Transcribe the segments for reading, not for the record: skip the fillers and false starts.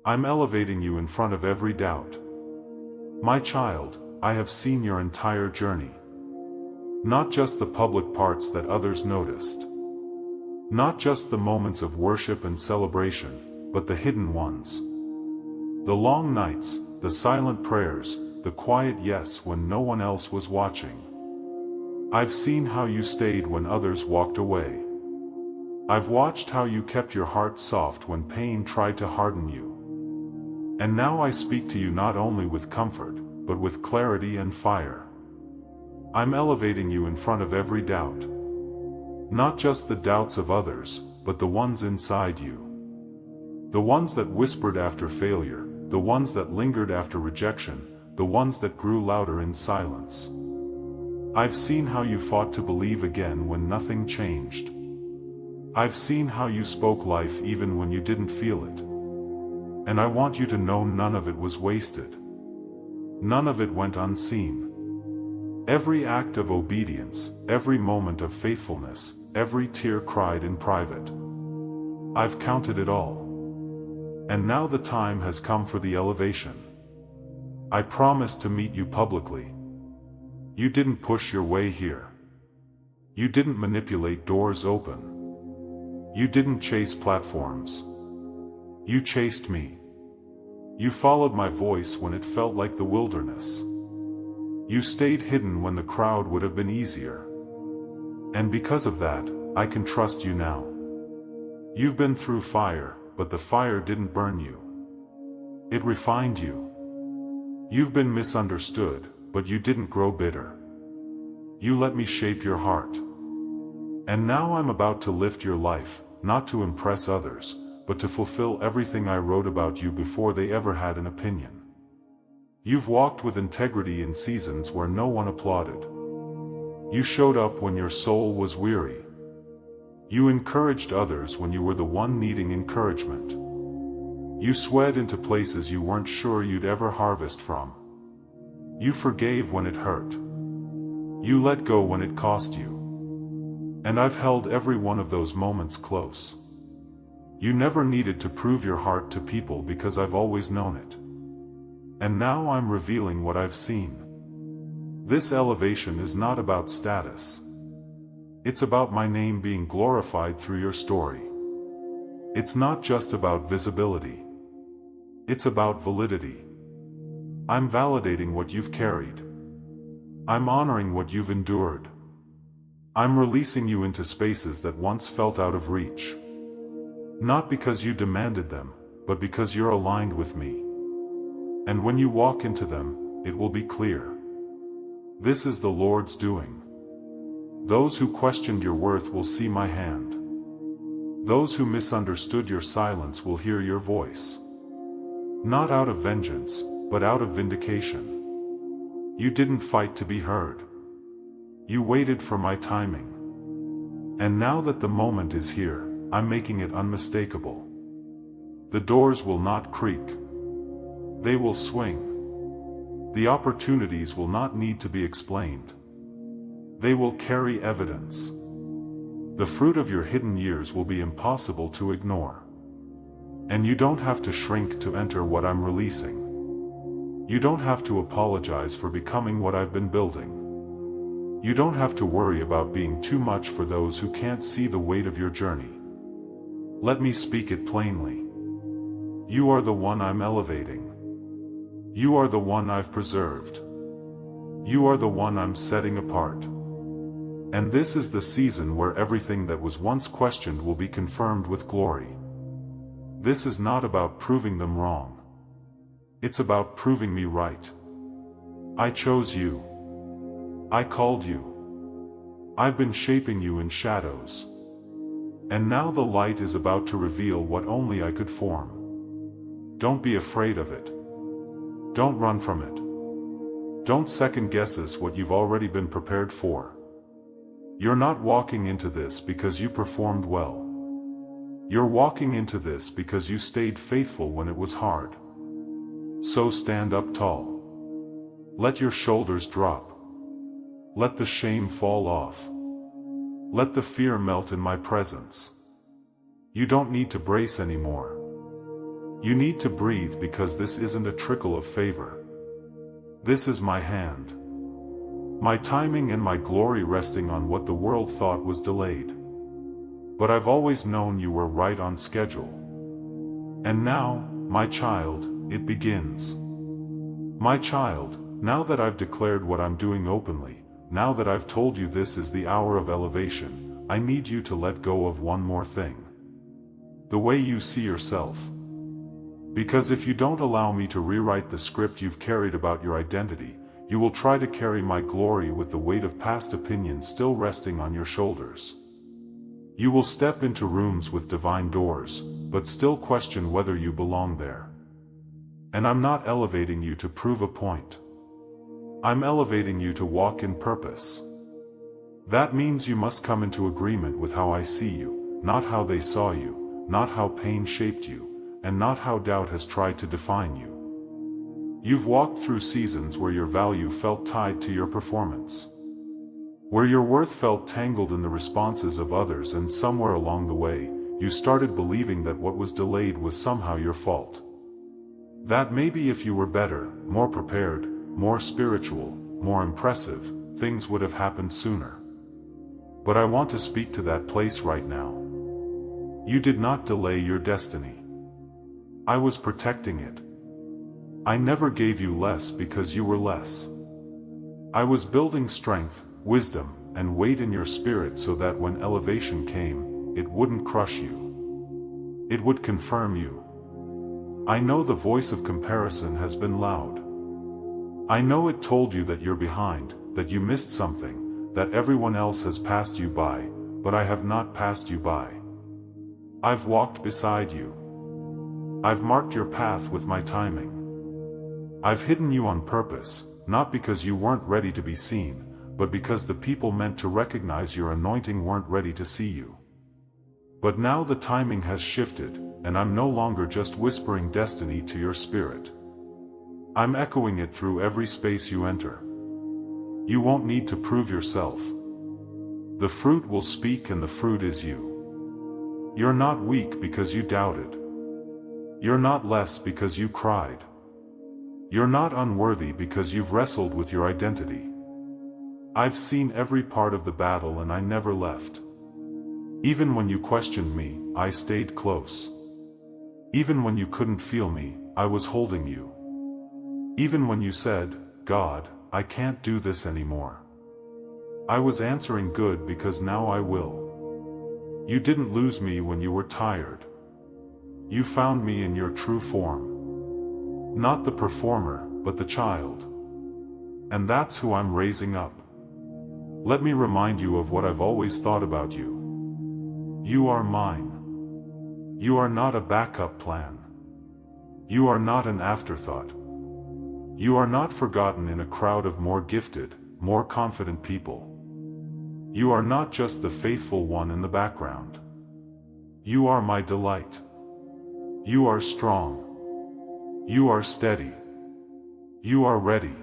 I'm elevating you in front of every doubt. My child, I have seen your entire journey. Not just the public parts that others noticed. Not just the moments of worship and celebration, but the hidden ones. The long nights, the silent prayers, the quiet yes when no one else was watching. I've seen how you stayed when others walked away. I've watched how you kept your heart soft when pain tried to harden you. And now I speak to you not only with comfort, but with clarity and fire. I'm elevating you in front of every doubt. Not just the doubts of others, but the ones inside you. The ones that whispered after failure, the ones that lingered after rejection, the ones that grew louder in silence. I've seen how you fought to believe again when nothing changed. I've seen how you spoke life even when you didn't feel it. And I want you to know none of it was wasted. None of it went unseen. Every act of obedience, every moment of faithfulness, every tear cried in private. I've counted it all. And now the time has come for the elevation. I promised to meet you publicly. You didn't push your way here. You didn't manipulate doors open. You didn't chase platforms. You chased me. You followed my voice when it felt like the wilderness. You stayed hidden when the crowd would have been easier. And because of that, I can trust you now. You've been through fire, but the fire didn't burn you. It refined you. You've been misunderstood, but you didn't grow bitter. You let me shape your heart. And now I'm about to lift your life, not to impress others, but to fulfill everything I wrote about you before they ever had an opinion. You've walked with integrity in seasons where no one applauded. You showed up when your soul was weary. You encouraged others when you were the one needing encouragement. You swed into places you weren't sure you'd ever harvest from. You forgave when it hurt. You let go when it cost you. And I've held every one of those moments close. You never needed to prove your heart to people because I've always known it. And now I'm revealing what I've seen. This elevation is not about status. It's about my name being glorified through your story. It's not just about visibility. It's about validity. I'm validating what you've carried. I'm honoring what you've endured. I'm releasing you into spaces that once felt out of reach. Not because you demanded them, but because you're aligned with me. And when you walk into them, it will be clear. This is the Lord's doing. Those who questioned your worth will see my hand. Those who misunderstood your silence will hear your voice. Not out of vengeance, but out of vindication. You didn't fight to be heard. You waited for my timing. And now that the moment is here, I'm making it unmistakable. The doors will not creak. They will swing. The opportunities will not need to be explained. They will carry evidence. The fruit of your hidden years will be impossible to ignore. And you don't have to shrink to enter what I'm releasing. You don't have to apologize for becoming what I've been building. You don't have to worry about being too much for those who can't see the weight of your journey. Let me speak it plainly. You are the one I'm elevating. You are the one I've preserved. You are the one I'm setting apart. And this is the season where everything that was once questioned will be confirmed with glory. This is not about proving them wrong. It's about proving me right. I chose you. I called you. I've been shaping you in shadows. And now the light is about to reveal what only I could form. Don't be afraid of it. Don't run from it. Don't second guess what you've already been prepared for. You're not walking into this because you performed well. You're walking into this because you stayed faithful when it was hard. So stand up tall. Let your shoulders drop. Let the shame fall off. Let the fear melt in my presence. You don't need to brace anymore. You need to breathe because this isn't a trickle of favor. This is my hand. My timing and my glory resting on what the world thought was delayed. But I've always known you were right on schedule. And now, my child, it begins. My child, now that I've declared what I'm doing openly, now that I've told you this is the hour of elevation, I need you to let go of one more thing. The way you see yourself. Because if you don't allow me to rewrite the script you've carried about your identity, you will try to carry my glory with the weight of past opinions still resting on your shoulders. You will step into rooms with divine doors, but still question whether you belong there. And I'm not elevating you to prove a point. I'm elevating you to walk in purpose. That means you must come into agreement with how I see you, not how they saw you, not how pain shaped you, and not how doubt has tried to define you. You've walked through seasons where your value felt tied to your performance. Where your worth felt tangled in the responses of others, and somewhere along the way, you started believing that what was delayed was somehow your fault. That maybe if you were better, more prepared, more spiritual, more impressive, things would have happened sooner. But I want to speak to that place right now. You did not delay your destiny. I was protecting it. I never gave you less because you were less. I was building strength, wisdom, and weight in your spirit so that when elevation came, it wouldn't crush you. It would confirm you. I know the voice of comparison has been loud. I know it told you that you're behind, that you missed something, that everyone else has passed you by, but I have not passed you by. I've walked beside you. I've marked your path with my timing. I've hidden you on purpose, not because you weren't ready to be seen, but because the people meant to recognize your anointing weren't ready to see you. But now the timing has shifted, and I'm no longer just whispering destiny to your spirit. I'm echoing it through every space you enter. You won't need to prove yourself. The fruit will speak, and the fruit is you. You're not weak because you doubted. You're not less because you cried. You're not unworthy because you've wrestled with your identity. I've seen every part of the battle, and I never left. Even when you questioned me, I stayed close. Even when you couldn't feel me, I was holding you. Even when you said, "God, I can't do this anymore," I was answering good because now I will. You didn't lose me when you were tired. You found me in your true form. Not the performer, but the child. And that's who I'm raising up. Let me remind you of what I've always thought about you. You are mine. You are not a backup plan. You are not an afterthought. You are not forgotten in a crowd of more gifted, more confident people. You are not just the faithful one in the background. You are my delight. You are strong. You are steady. You are ready.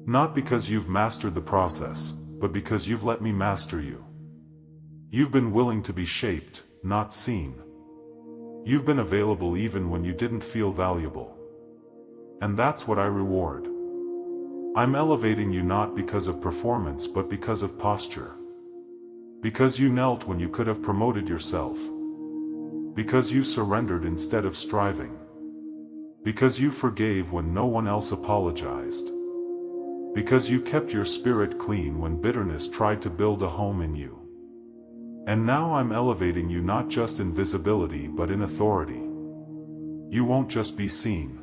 Not because you've mastered the process, but because you've let me master you. You've been willing to be shaped, not seen. You've been available even when you didn't feel valuable. And that's what I reward. I'm elevating you not because of performance but because of posture. Because you knelt when you could have promoted yourself. Because you surrendered instead of striving. Because you forgave when no one else apologized. Because you kept your spirit clean when bitterness tried to build a home in you. And now I'm elevating you not just in visibility but in authority. You won't just be seen.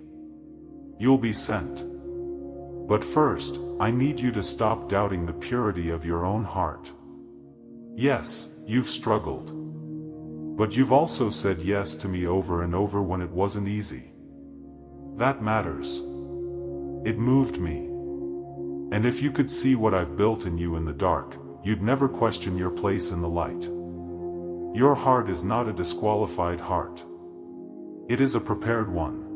You'll be sent. But first, I need you to stop doubting the purity of your own heart. Yes, you've struggled. But you've also said yes to me over and over when it wasn't easy. That matters. It moved me. And if you could see what I've built in you in the dark, you'd never question your place in the light. Your heart is not a disqualified heart. It is a prepared one.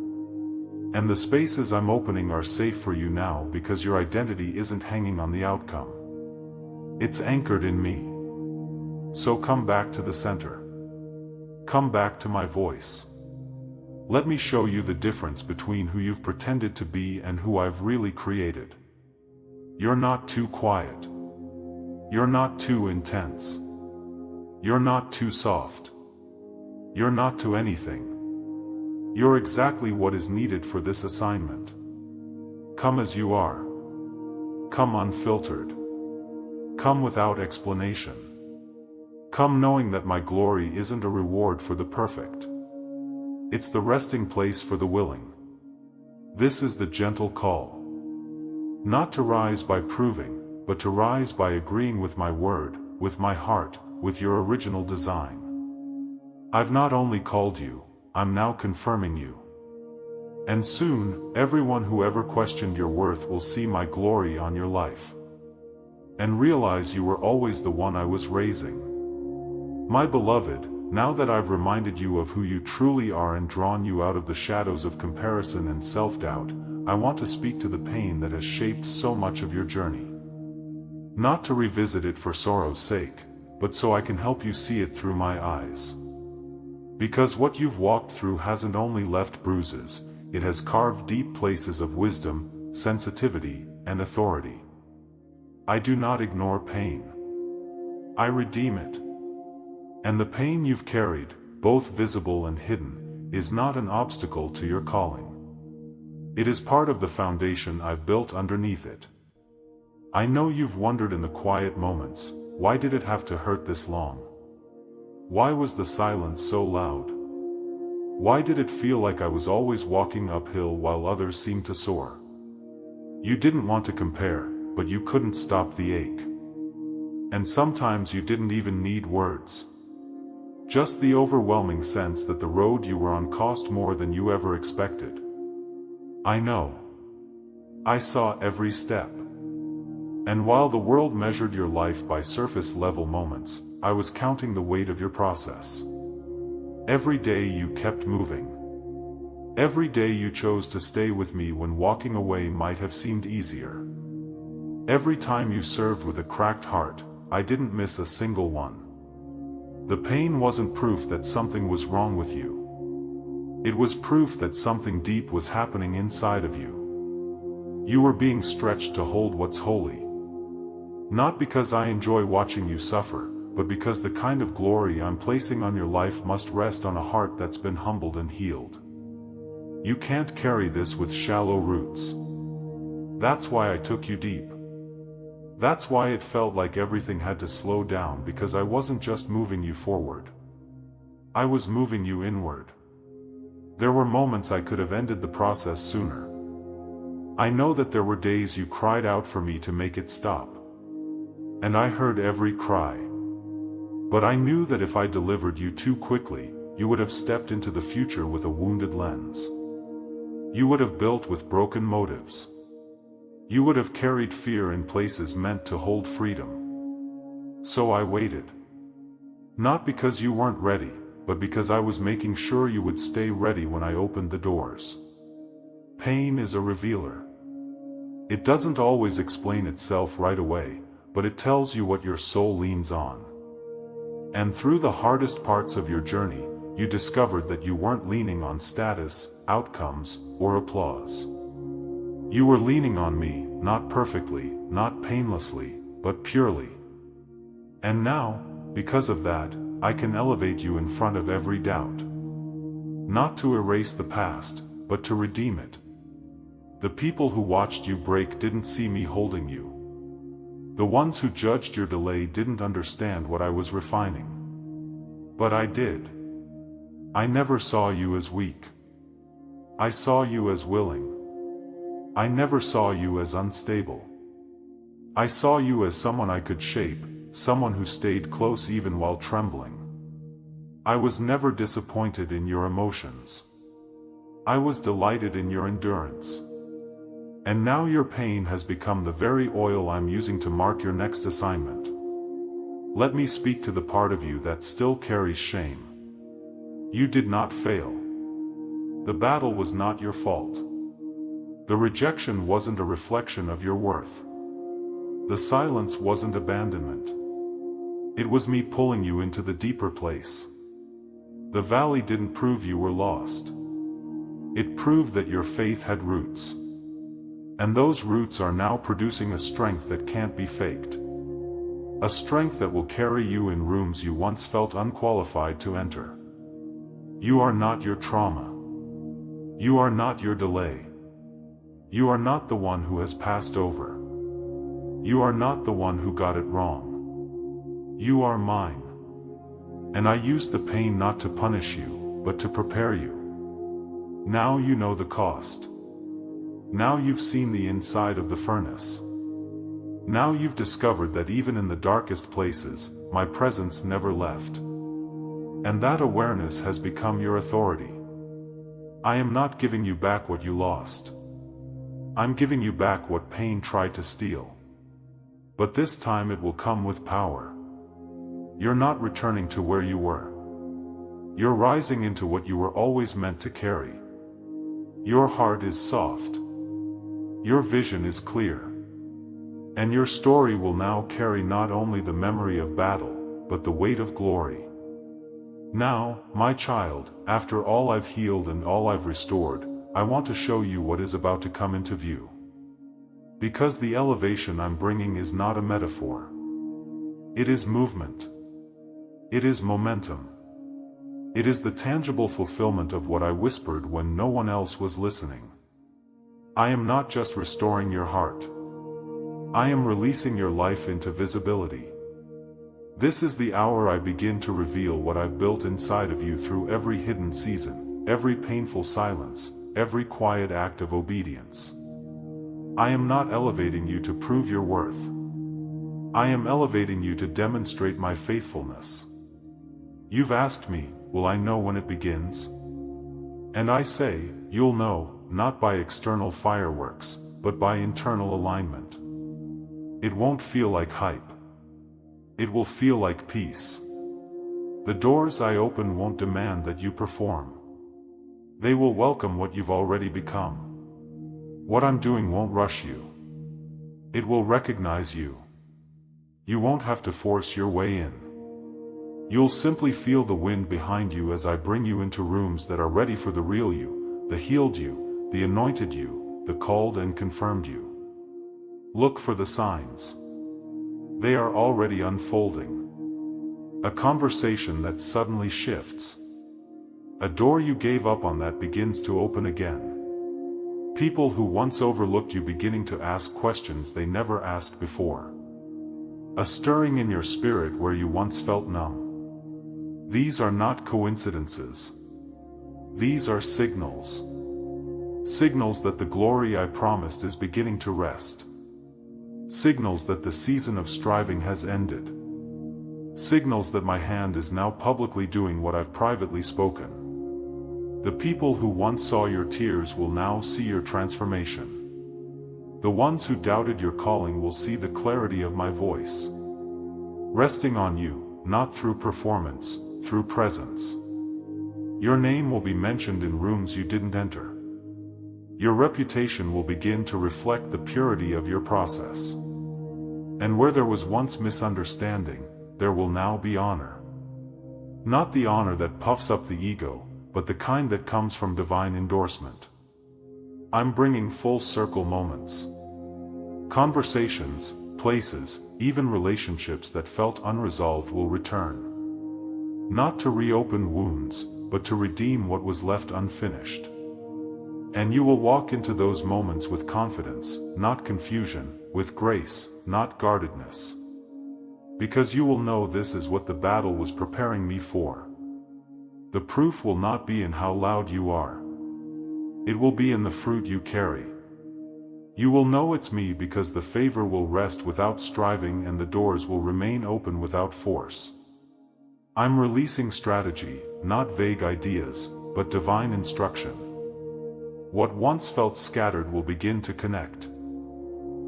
And the spaces I'm opening are safe for you now because your identity isn't hanging on the outcome. It's anchored in me. So come back to the center. Come back to my voice. Let me show you the difference between who you've pretended to be and who I've really created. You're not too quiet. You're not too intense. You're not too soft. You're not too anything. You're exactly what is needed for this assignment. Come as you are. Come unfiltered. Come without explanation. Come knowing that my glory isn't a reward for the perfect. It's the resting place for the willing. This is the gentle call. Not to rise by proving, but to rise by agreeing with my word, with my heart, with your original design. I've not only called you, I'm now confirming you. And soon, everyone who ever questioned your worth will see my glory on your life. And realize you were always the one I was raising. My beloved, now that I've reminded you of who you truly are and drawn you out of the shadows of comparison and self-doubt, I want to speak to the pain that has shaped so much of your journey. Not to revisit it for sorrow's sake, but so I can help you see it through my eyes. Because what you've walked through hasn't only left bruises, it has carved deep places of wisdom, sensitivity, and authority. I do not ignore pain. I redeem it. And the pain you've carried, both visible and hidden, is not an obstacle to your calling. It is part of the foundation I've built underneath it. I know you've wondered in the quiet moments, why did it have to hurt this long? Why was the silence so loud? Why did it feel like I was always walking uphill while others seemed to soar? You didn't want to compare, but you couldn't stop the ache. And sometimes you didn't even need words. Just the overwhelming sense that the road you were on cost more than you ever expected. I know. I saw every step. And while the world measured your life by surface-level moments, I was counting the weight of your process. Every day you kept moving. Every day you chose to stay with me when walking away might have seemed easier. Every time you served with a cracked heart, I didn't miss a single one. The pain wasn't proof that something was wrong with you. It was proof that something deep was happening inside of you. You were being stretched to hold what's holy. Not because I enjoy watching you suffer, but because the kind of glory I'm placing on your life must rest on a heart that's been humbled and healed. You can't carry this with shallow roots. That's why I took you deep. That's why it felt like everything had to slow down, because I wasn't just moving you forward. I was moving you inward. There were moments I could have ended the process sooner. I know that there were days you cried out for me to make it stop. And I heard every cry. But I knew that if I delivered you too quickly, you would have stepped into the future with a wounded lens. You would have built with broken motives. You would have carried fear in places meant to hold freedom. So I waited. Not because you weren't ready, but because I was making sure you would stay ready when I opened the doors. Pain is a revealer. It doesn't always explain itself right away, but it tells you what your soul leans on. And through the hardest parts of your journey, you discovered that you weren't leaning on status, outcomes, or applause. You were leaning on me, not perfectly, not painlessly, but purely. And now, because of that, I can elevate you in front of every doubt. Not to erase the past, but to redeem it. The people who watched you break didn't see me holding you. The ones who judged your delay didn't understand what I was refining. But I did. I never saw you as weak. I saw you as willing. I never saw you as unstable. I saw you as someone I could shape, someone who stayed close even while trembling. I was never disappointed in your emotions. I was delighted in your endurance. And now your pain has become the very oil I'm using to mark your next assignment. Let me speak to the part of you that still carries shame. You did not fail. The battle was not your fault. The rejection wasn't a reflection of your worth. The silence wasn't abandonment. It was me pulling you into the deeper place. The valley didn't prove you were lost. It proved that your faith had roots. And those roots are now producing a strength that can't be faked. A strength that will carry you in rooms you once felt unqualified to enter. You are not your trauma. You are not your delay. You are not the one who has passed over. You are not the one who got it wrong. You are mine. And I used the pain not to punish you, but to prepare you. Now you know the cost. Now you've seen the inside of the furnace. Now you've discovered that even in the darkest places, my presence never left. And that awareness has become your authority. I am not giving you back what you lost. I'm giving you back what pain tried to steal. But this time it will come with power. You're not returning to where you were. You're rising into what you were always meant to carry. Your heart is soft. Your vision is clear. And your story will now carry not only the memory of battle, but the weight of glory. Now, my child, after all I've healed and all I've restored, I want to show you what is about to come into view. Because the elevation I'm bringing is not a metaphor. It is movement. It is momentum. It is the tangible fulfillment of what I whispered when no one else was listening. I am not just restoring your heart. I am releasing your life into visibility. This is the hour I begin to reveal what I've built inside of you through every hidden season, every painful silence, every quiet act of obedience. I am not elevating you to prove your worth. I am elevating you to demonstrate my faithfulness. You've asked me, will I know when it begins? And I say, you'll know, not by external fireworks, but by internal alignment. It won't feel like hype. It will feel like peace. The doors I open won't demand that you perform. They will welcome what you've already become. What I'm doing won't rush you. It will recognize you. You won't have to force your way in. You'll simply feel the wind behind you as I bring you into rooms that are ready for the real you, the healed you, the anointed you, the called and confirmed you. Look for the signs. They are already unfolding. A conversation that suddenly shifts. A door you gave up on that begins to open again. People who once overlooked you beginning to ask questions they never asked before. A stirring in your spirit where you once felt numb. These are not coincidences. These are signals. Signals that the glory I promised is beginning to rest. Signals that the season of striving has ended. Signals that my hand is now publicly doing what I've privately spoken. The people who once saw your tears will now see your transformation. The ones who doubted your calling will see the clarity of my voice. Resting on you, not through performance, through presence. Your name will be mentioned in rooms you didn't enter. Your reputation will begin to reflect the purity of your process. And where there was once misunderstanding, there will now be honor. Not the honor that puffs up the ego, but the kind that comes from divine endorsement. I'm bringing full circle moments. Conversations, places, even relationships that felt unresolved will return. Not to reopen wounds, but to redeem what was left unfinished. And you will walk into those moments with confidence, not confusion, with grace, not guardedness. Because you will know this is what the battle was preparing me for. The proof will not be in how loud you are. It will be in the fruit you carry. You will know it's me because the favor will rest without striving and the doors will remain open without force. I'm releasing strategy, not vague ideas, but divine instruction. What once felt scattered will begin to connect.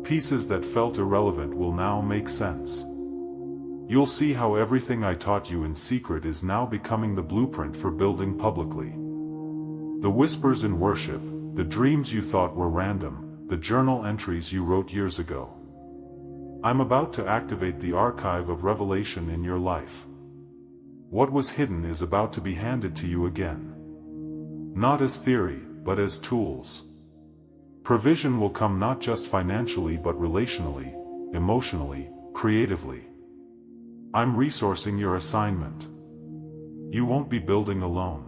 Pieces that felt irrelevant will now make sense. You'll see how everything I taught you in secret is now becoming the blueprint for building publicly. The whispers in worship, the dreams you thought were random, the journal entries you wrote years ago. I'm about to activate the archive of revelation in your life. What was hidden is about to be handed to you again. Not as theory, but as tools. Provision will come not just financially but relationally, emotionally, creatively. I'm resourcing your assignment. You won't be building alone.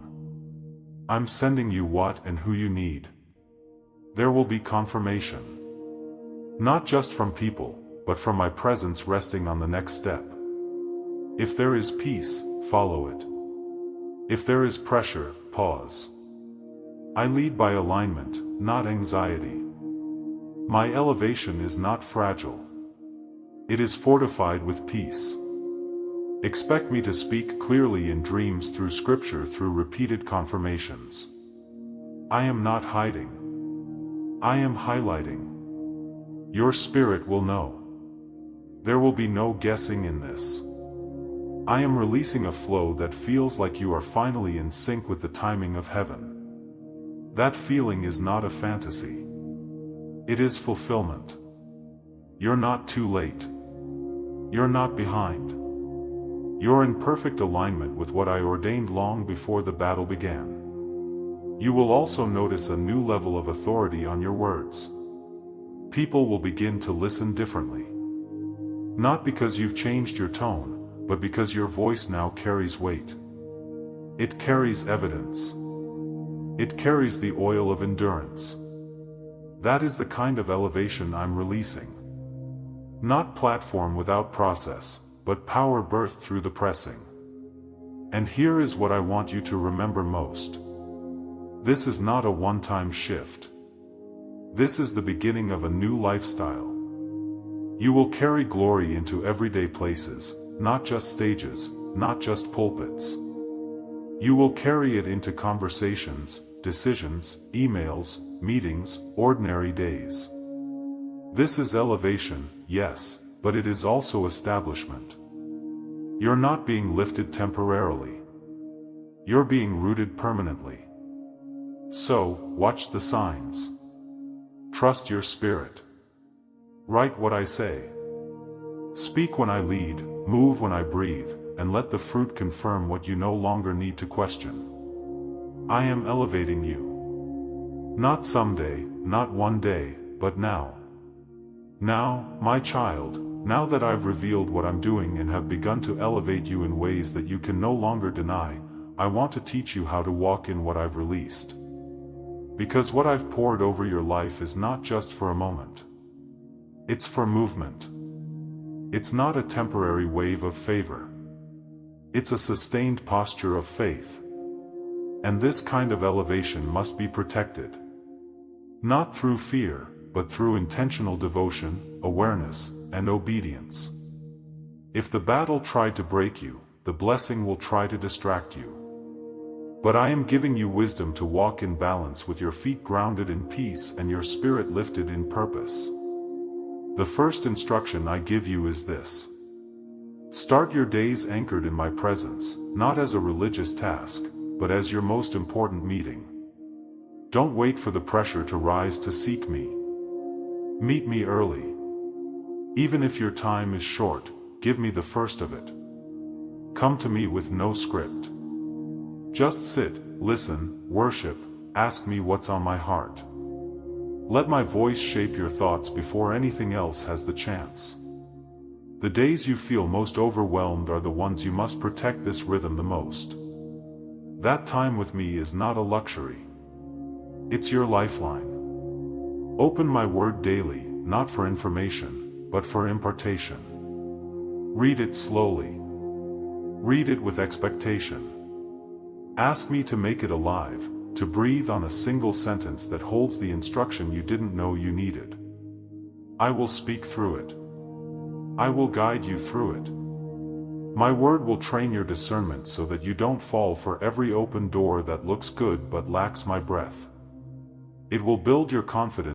I'm sending you what and who you need. There will be confirmation. Not just from people, but from my presence resting on the next step. If there is peace, follow it. If there is pressure, pause. I lead by alignment, not anxiety. My elevation is not fragile. It is fortified with peace. Expect me to speak clearly in dreams through scripture through repeated confirmations. I am not hiding. I am highlighting. Your spirit will know. There will be no guessing in this. I am releasing a flow that feels like you are finally in sync with the timing of heaven. That feeling is not a fantasy. It is fulfillment. You're not too late. You're not behind. You're in perfect alignment with what I ordained long before the battle began. You will also notice a new level of authority on your words. People will begin to listen differently. Not because you've changed your tone, but because your voice now carries weight. It carries evidence. It carries the oil of endurance. That is the kind of elevation I'm releasing. Not platform without process, but power birthed through the pressing. And here is what I want you to remember most. This is not a one-time shift. This is the beginning of a new lifestyle. You will carry glory into everyday places, not just stages, not just pulpits. You will carry it into conversations, decisions, emails, meetings, ordinary days. This is elevation, yes, but it is also establishment. You're not being lifted temporarily. You're being rooted permanently. So, watch the signs. Trust your spirit. Write what I say. Speak when I lead, move when I breathe, and let the fruit confirm what you no longer need to question. I am elevating you. Not someday, not one day, but now. Now, my child, now that I've revealed what I'm doing and have begun to elevate you in ways that you can no longer deny, I want to teach you how to walk in what I've released. Because what I've poured over your life is not just for a moment. It's for movement. It's not a temporary wave of favor. It's a sustained posture of faith. And this kind of elevation must be protected. Not through fear, but through intentional devotion, awareness, and obedience. If the battle tried to break you, the blessing will try to distract you. But I am giving you wisdom to walk in balance with your feet grounded in peace and your spirit lifted in purpose. The first instruction I give you is this. Start your days anchored in my presence, not as a religious task, but as your most important meeting. Don't wait for the pressure to rise to seek me. Meet me early. Even if your time is short, give me the first of it. Come to me with no script. Just sit, listen, worship, ask me what's on my heart. Let my voice shape your thoughts before anything else has the chance. The days you feel most overwhelmed are the ones you must protect this rhythm the most. That time with me is not a luxury. It's your lifeline. Open my word daily, not for information, but for impartation. Read it slowly. Read it with expectation. Ask me to make it alive, to breathe on a single sentence that holds the instruction you didn't know you needed. I will speak through it. I will guide you through it. My word will train your discernment so that you don't fall for every open door that looks good but lacks my breath. It will build your confidence